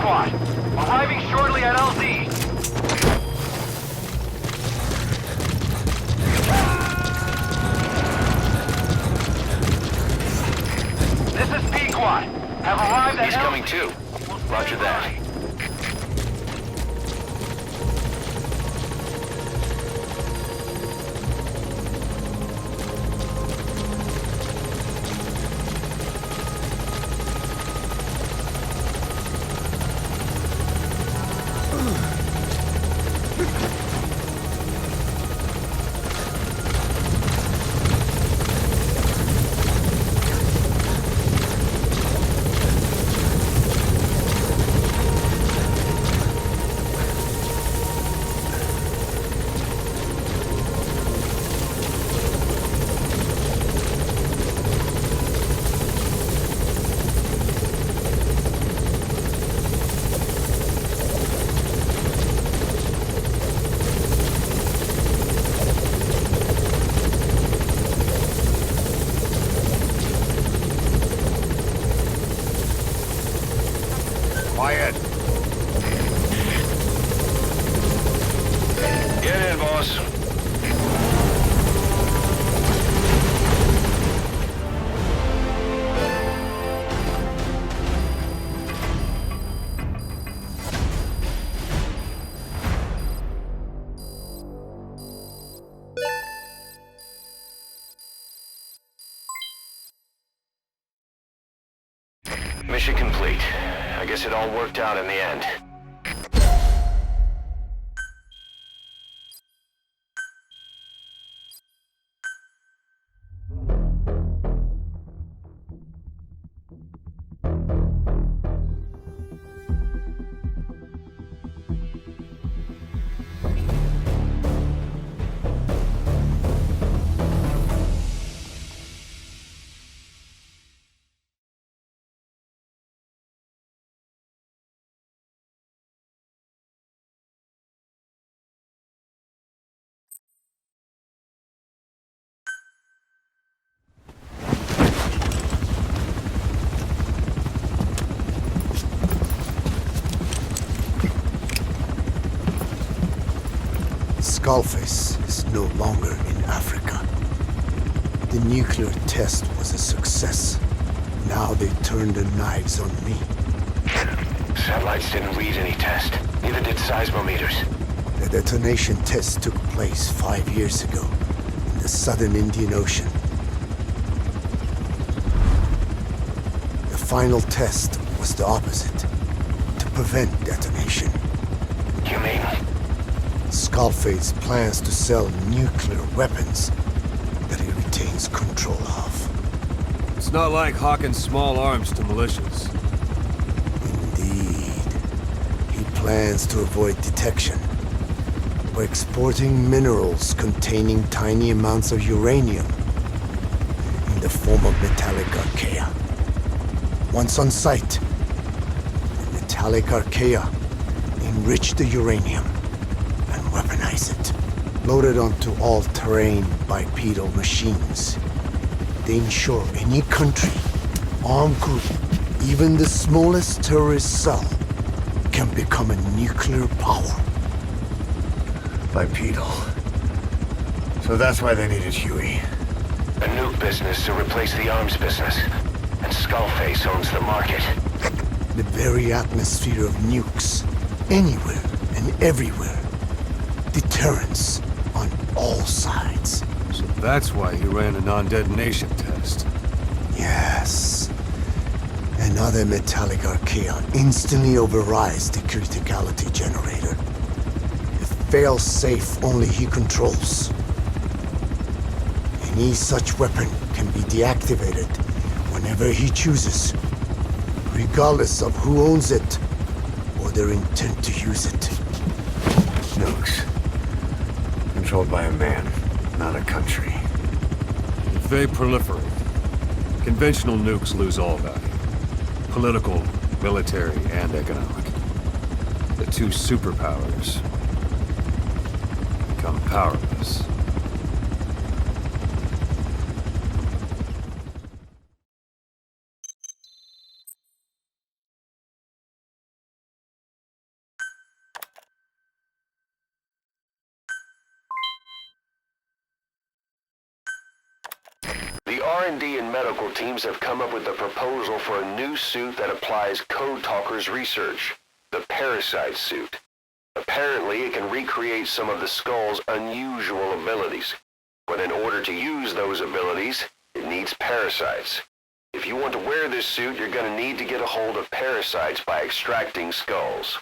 squad. Arriving shortly at LZ. This is Pequod. Have arrived at He's coming too. Roger that. Quiet. Get in, boss. Mission complete. I guess it all worked out in the end. Skullface is no longer in Africa. The nuclear test was a success. Now they turned their knives on me. Satellites didn't read any test. Neither did seismometers. The detonation test took place 5 years ago in the southern Indian Ocean. The final test was the opposite, to prevent detonation. You mean? Skullface plans to sell nuclear weapons that he retains control of. It's not like hawking small arms to militias. Indeed. He plans to avoid detection by exporting minerals containing tiny amounts of uranium in the form of metallic archaea. Once on site, the metallic archaea enrich the uranium and weaponize it. Loaded onto all-terrain bipedal machines, they ensure any country, armed group, even the smallest terrorist cell, can become a nuclear power. Bipedal. So that's why they needed Huey. A nuke business to replace the arms business. And Skullface owns the market. The very atmosphere of nukes, anywhere and everywhere. Deterrence on all sides. So that's why he ran a non-detonation test. Yes. Another metallic archaea instantly overrides the criticality generator. A fail-safe only he controls. Any such weapon can be deactivated whenever he chooses, regardless of who owns it or their intent to use it. Nukes. Controlled by a man, not a country. If they proliferate, conventional nukes lose all value. Political, military, and economic. The two superpowers become powerless. The R&D and medical teams have come up with a proposal for a new suit that applies Code Talker's research, the Parasite suit. Apparently, it can recreate some of the Skull's unusual abilities. But in order to use those abilities, it needs parasites. If you want to wear this suit, you're going to need to get a hold of parasites by extracting skulls.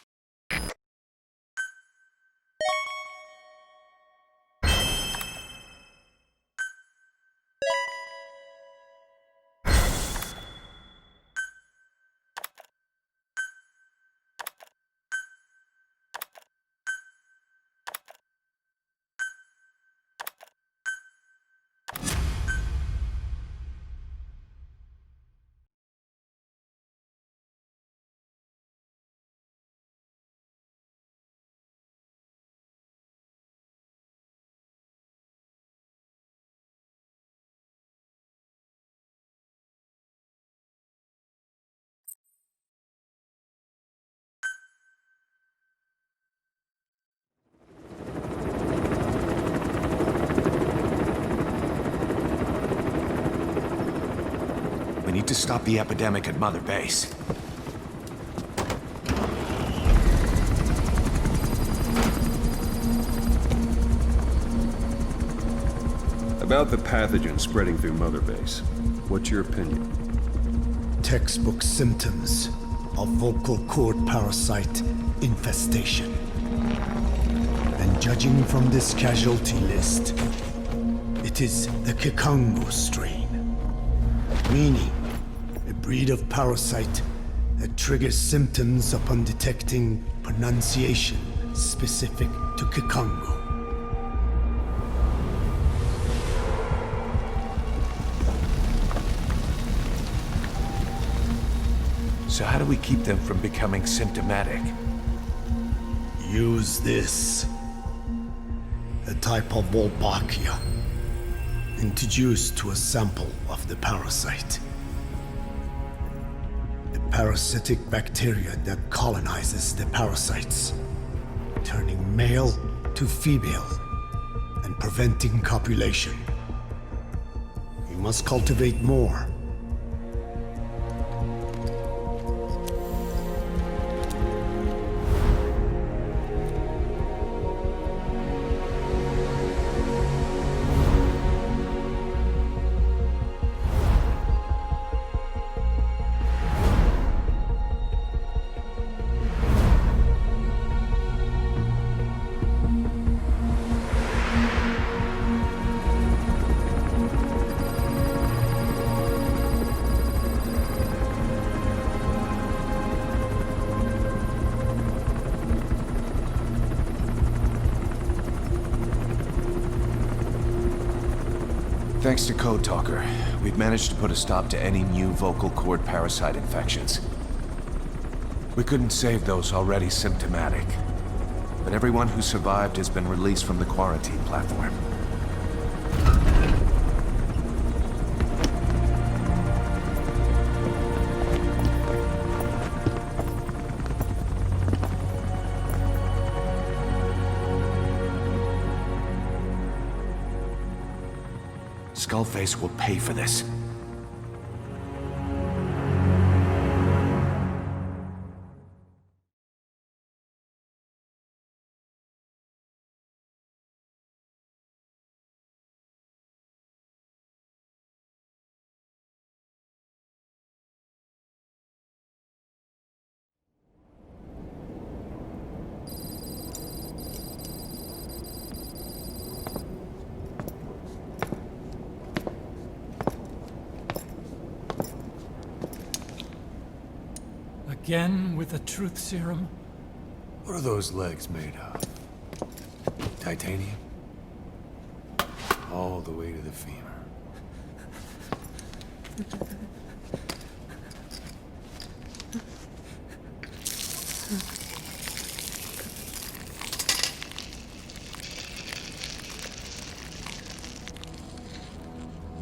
We need to stop the epidemic at Mother Base. About the pathogen spreading through Mother Base, what's your opinion? Textbook symptoms of vocal cord parasite infestation. And judging from this casualty list, it is the Kikango strain. Meaning, a breed of parasite that triggers symptoms upon detecting pronunciation specific to Kikango. So how do we keep them from becoming symptomatic? Use this. A type of Wolbachia, introduced to a sample of the parasite. A parasitic bacteria that colonizes the parasites, turning male to female and preventing copulation. We must cultivate more. Thanks to Code Talker, we've managed to put a stop to any new vocal cord parasite infections. We couldn't save those already symptomatic, but everyone who survived has been released from the quarantine platform. Skullface will pay for this. Again with the truth serum? What are those legs made of? Titanium? All the way to the femur.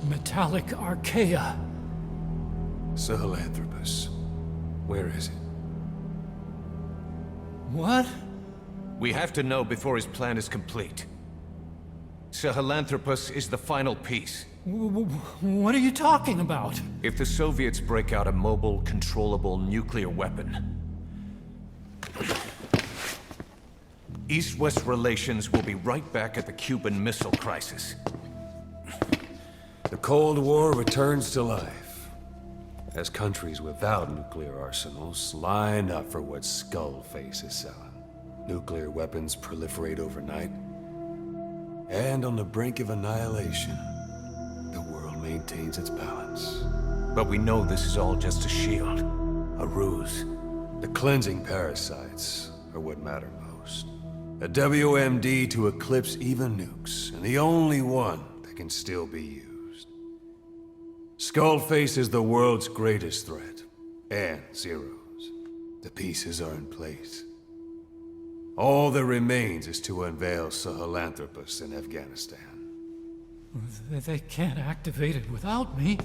Metallic archaea. Sahelanthropus. Where is it? What? We have to know before his plan is complete. Sahelanthropus is the final piece. What are you talking about? If the Soviets break out a mobile, controllable nuclear weapon, East-West relations will be right back at the Cuban Missile Crisis. The Cold War returns to life as countries without nuclear arsenals line up for what Skullface is selling. Nuclear weapons proliferate overnight, and on the brink of annihilation, the world maintains its balance. But we know this is all just a shield, a ruse. The cleansing parasites are what matter most. A WMD to eclipse even nukes, and the only one that can still be used. Skullface is the world's greatest threat, and Zero's. The pieces are in place. All that remains is to unveil Sahelanthropus in Afghanistan. They can't activate it without me.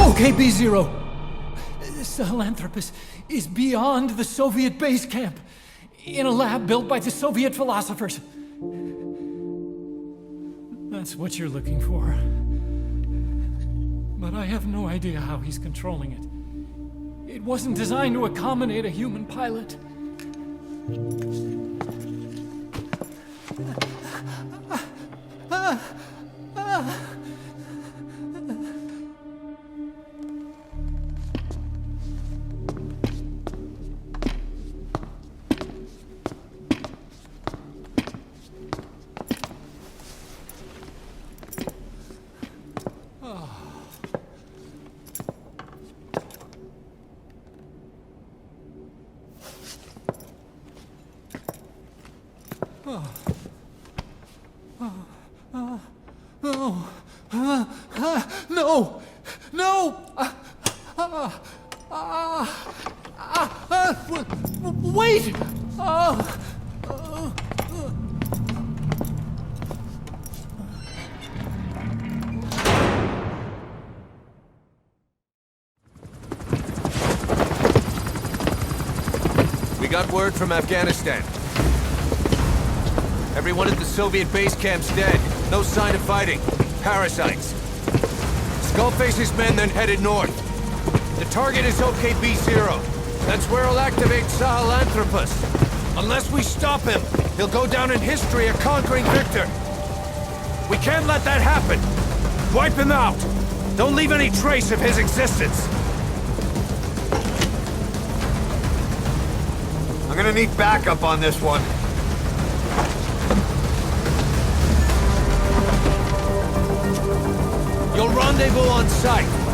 Okay, B-Zero. Sahelanthropus is beyond the Soviet base camp, in a lab built by the Soviet philosophers. That's what you're looking for. But I have no idea how he's controlling it. It wasn't designed to accommodate a human pilot. No! No! Wait! We got word from Afghanistan. Everyone at the Soviet base camp's dead. No sign of fighting. Parasites. Skullface's men then headed north. The target is OKB-0. That's where he'll activate Sahelanthropus. Unless we stop him, he'll go down in history a conquering victor. We can't let that happen. Wipe him out. Don't leave any trace of his existence. I'm gonna need backup on this one. You'll rendezvous on site.